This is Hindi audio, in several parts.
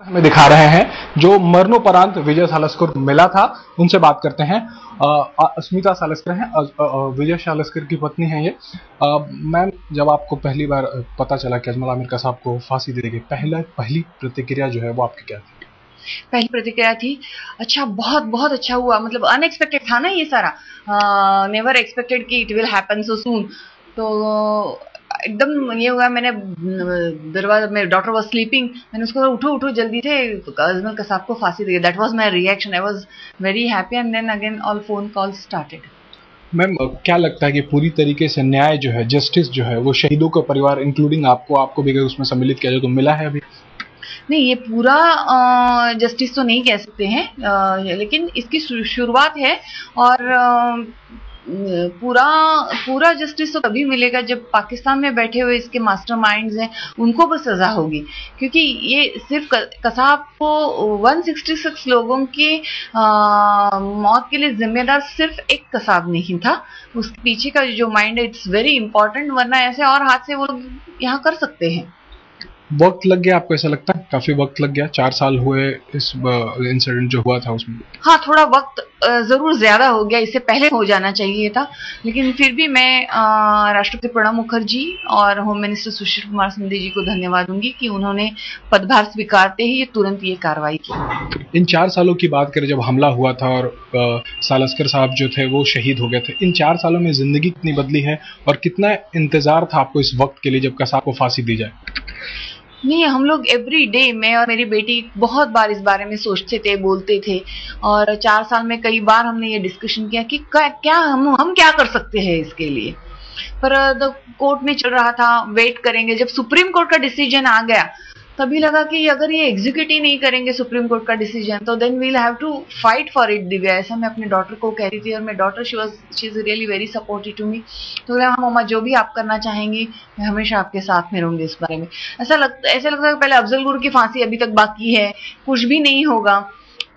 हमें दिखा रहे हैं जो मरणोपरांत विजय सालस्कर को मिला था। उनसे बात करते हैं। अस्मिता सालस्कर हैं, विजय सालस्कर की पत्नी है ये। मैम, जब आपको पहली बार पता चला कि अजमल आमिर साहब को फांसी दे दी गई, पहली प्रतिक्रिया जो है वो आपकी क्या थी? पहली प्रतिक्रिया थी, अच्छा, बहुत बहुत अच्छा हुआ, मतलब अनएक्सपेक्टेड था ना ये सारा, नेवर एक्सपेक्टेड कि इट विल हैपन सो सून। तो एकदम ये हुआ, मैंने दरवाजा में, डॉक्टर वाज स्लीपिंग, मैंने उसको उठो उठो जल्दी से, अजमल कसाब को फांसी दी। That was my reaction, I was very happy and then again all phone calls started. Ma'am, क्या लगता है कि पूरी तरीके से न्याय जो है, जस्टिस जो है, वो शहीदों का परिवार इंक्लूडिंग आपको भी उसमें सम्मिलित किया जाए तो मिला है अभी? नहीं, ये पूरा जस्टिस तो नहीं कह सकते हैं, लेकिन इसकी शुरुआत है। और पूरा जस्टिस तो तभी मिलेगा जब पाकिस्तान में बैठे हुए इसके मास्टरमाइंड्स हैं उनको भी सजा होगी, क्योंकि ये सिर्फ कसाब को 166 लोगों की मौत के लिए जिम्मेदार सिर्फ एक कसाब नहीं था, उसके पीछे का जो माइंड है, इट्स वेरी इंपॉर्टेंट, वरना ऐसे और हादसे वो यहाँ कर सकते हैं। वक्त लग गया आपको, ऐसा लगता है? काफी वक्त लग गया, 4 साल हुए इस इंसिडेंट जो हुआ था उसमें। हाँ, थोड़ा वक्त जरूर ज्यादा हो गया, इससे पहले हो जाना चाहिए था, लेकिन फिर भी मैं राष्ट्रपति प्रणब मुखर्जी और होम मिनिस्टर सुशील कुमार सिंधे जी को धन्यवाद दूंगी कि उन्होंने पदभार स्वीकारते ही तुरंत ये कार्रवाई की। इन 4 सालों की बात करें, जब हमला हुआ था और सालस्कर साहब जो थे वो शहीद हो गए थे, इन 4 सालों में जिंदगी कितनी बदली है और कितना इंतजार था आपको इस वक्त के लिए जब कसाब को फांसी दी जाए? नहीं, हम लोग एवरी डे, मैं और मेरी बेटी बहुत बार इस बारे में सोचते थे, बोलते थे, और 4 साल में कई बार हमने ये डिस्कशन किया कि क्या हम क्या कर सकते हैं इसके लिए। पर कोर्ट में चल रहा था, वेट करेंगे, जब सुप्रीम कोर्ट का डिसीजन आ गया तभी लगा कि अगर ये एग्जीक्यूट ही नहीं करेंगे सुप्रीम कोर्ट का डिसीजन, तो then we will have to fight for it Divya. ऐसा मैं अपने डॉटर को कह रही थी, और मेरी daughter she is really very supportive to me. तो हाँ मम्मा, जो भी आप करना चाहेंगी मैं हमेशा आपके साथ में रहूंगी इस बारे में। ऐसा लगता है कि पहले अफजल गुरु की फांसी अभी तक बाकी है, कुछ भी नहीं होगा,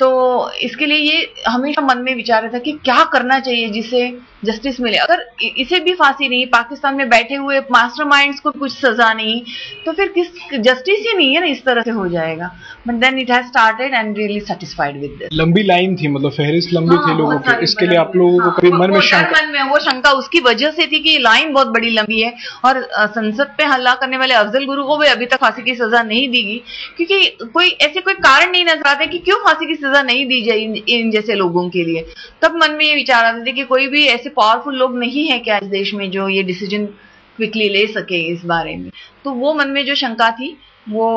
तो इसके लिए ये हमेशा मन में विचार रहता कि क्या करना चाहिए जिससे जस्टिस मिले। अगर इसे भी फांसी नहीं, पाकिस्तान में बैठे हुए मास्टरमाइंड्स को कुछ सजा नहीं, तो फिर किस जस्टिस ही नहीं है ना, इस तरह से हो जाएगा। But then it has started and really satisfied with this. लंबी लाइन थी, मतलब फहरिस्त लंबी थी लोगों की, इसके लिए आप लोगों को कभी मन में वो शंका उसकी वजह से थी कि लाइन बहुत बड़ी लंबी है, और संसद पे हल्ला करने वाले अफजल गुरु को भी अभी तक फांसी की सजा नहीं दी गई, क्योंकि ऐसे कोई कारण नहीं नजर आते कि क्यों फांसी की सजा नहीं दी जाए इन जैसे लोगों के लिए। तब मन में ये विचार आते थे कि कोई भी ऐसे पावरफुल लोग नहीं है क्या इस देश में जो ये डिसीजन क्विकली ले सके इस बारे में। तो वो मन में जो शंका थी वो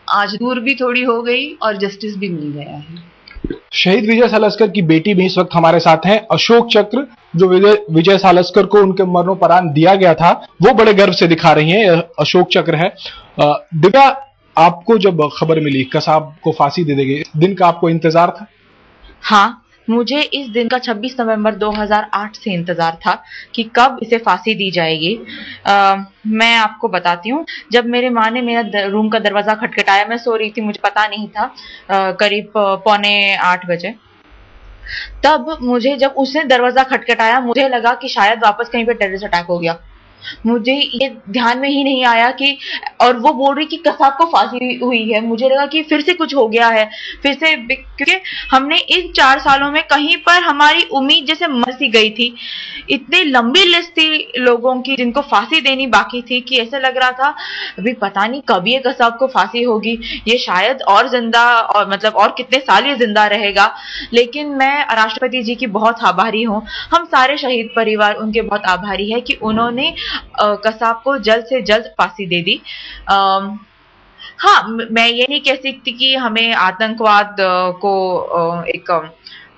आज दूर भी थोड़ी हो गई और जस्टिस भी मिल गया है। शहीद विजय सालस्कर की बेटी भी इस वक्त हमारे साथ हैं। अशोक चक्र जो विजय सालस्कर को उनके मरणोपरांत दिया गया था, वो बड़े गर्व से दिखा रही हैं। अशोक चक्र है। दिव्या, आपको जब खबर मिली कसाब को फांसी दे दी गई, इस दिन का आपको इंतजार था? हाँ, मुझे इस दिन का 26 नवंबर 2008 से इंतजार था कि कब इसे फांसी दी जाएगी। मैं आपको बताती हूँ, जब मेरे माँ ने मेरा रूम का दरवाजा खटखटाया, मैं सो रही थी, मुझे पता नहीं था, करीब 7:45 बजे। तब मुझे, जब उसने दरवाजा खटखटाया, मुझे लगा कि शायद वापस कहीं पे टेररिस्ट अटैक हो गया। मुझे ये ध्यान में ही नहीं आया कि, और वो बोल रही कि कसाब को फांसी हुई है, मुझे लगा कि फिर से कुछ हो गया है, फिर से, क्योंकि हमने इन 4 सालों में कहीं पर हमारी उम्मीद जैसे मर सी गई थी। इतनी लंबी लिस्ट थी लोगों की जिनको फांसी देनी बाकी थी कि ऐसा लग रहा था अभी पता नहीं कब ये कसाब को फांसी होगी, ये शायद और जिंदा, और मतलब और कितने साल ये जिंदा रहेगा। लेकिन मैं राष्ट्रपति जी की बहुत आभारी हूँ, हम सारे शहीद परिवार उनके बहुत आभारी है कि उन्होंने कसाब को जल्द से जल्द फांसी दे दी। हाँ, मैं ये नहीं कह सकती कि हमें आतंकवाद को एक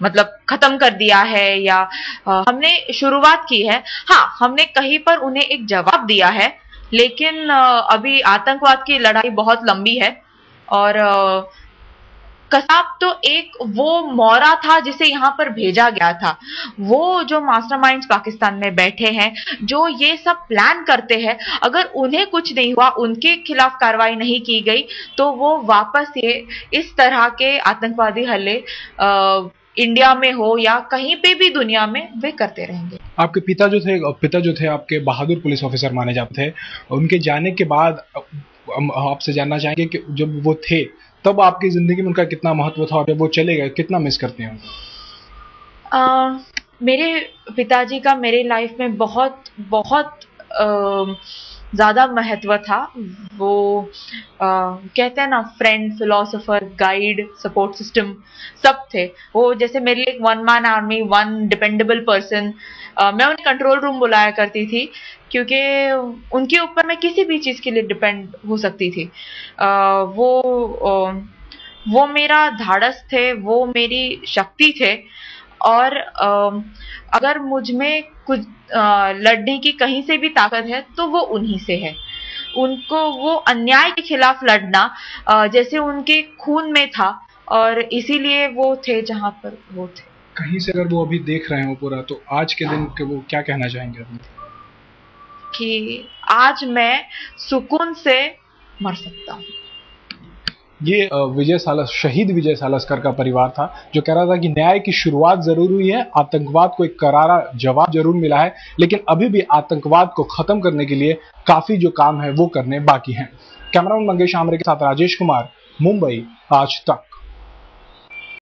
मतलब खत्म कर दिया है, या हमने शुरुआत की है। हाँ, हमने कहीं पर उन्हें एक जवाब दिया है, लेकिन अभी आतंकवाद की लड़ाई बहुत लंबी है। और कसाब तो एक वो मौरा था जिसे यहाँ पर भेजा गया था। वो जो मास्टरमाइंड्स पाकिस्तान में बैठे हैं, जो ये सब प्लान करते हैं, अगर उन्हें कुछ नहीं हुआ, उनके खिलाफ कार्रवाई नहीं की गई, तो वो वापस ये इस तरह के आतंकवादी हमले इंडिया में हो या कहीं पे भी दुनिया में, वे करते रहेंगे। आपके पिता जो थे आपके बहादुर पुलिस ऑफिसर माने जाते थे। उनके जाने के बाद हम आपसे जानना चाहेंगे कि जब वो थे तब आपकी जिंदगी में उनका कितना महत्व था, और जब वो चले गए कितना मिस करते हैं उनको? मेरे पिताजी का मेरे लाइफ में बहुत बहुत ज्यादा महत्व था। वो कहते हैं ना, friend, philosopher, guide, support system सब थे। वो जैसे मेरे लिए एक one man army, one dependable person. मैं उन्हें कंट्रोल रूम बुलाया करती थी क्योंकि उनके ऊपर मैं किसी भी चीज के लिए डिपेंड हो सकती थी। वो मेरा धाड़स थे, वो मेरी शक्ति थे। और अगर मुझ में कुछ लड़ने की कहीं से भी ताकत है तो वो उन्हीं से है। उनको वो अन्याय के खिलाफ लड़ना जैसे उनके खून में था, और इसीलिए वो थे जहां पर वो थे। कहीं से अगर वो अभी देख रहे हो पूरा, तो आज के दिन के वो क्या कहना चाहेंगे अभी? कि आज मैं सुकून से मर सकता हूँ। ये शहीद विजय सालस्कर का परिवार था, जो कह रहा था कि न्याय की शुरुआत जरूर हुई है, आतंकवाद को एक करारा जवाब जरूर मिला है, लेकिन अभी भी आतंकवाद को खत्म करने के लिए काफी जो काम है वो करने बाकी हैं। कैमरामैन मंगेश आमरे के साथ राजेश कुमार, मुंबई आज तक।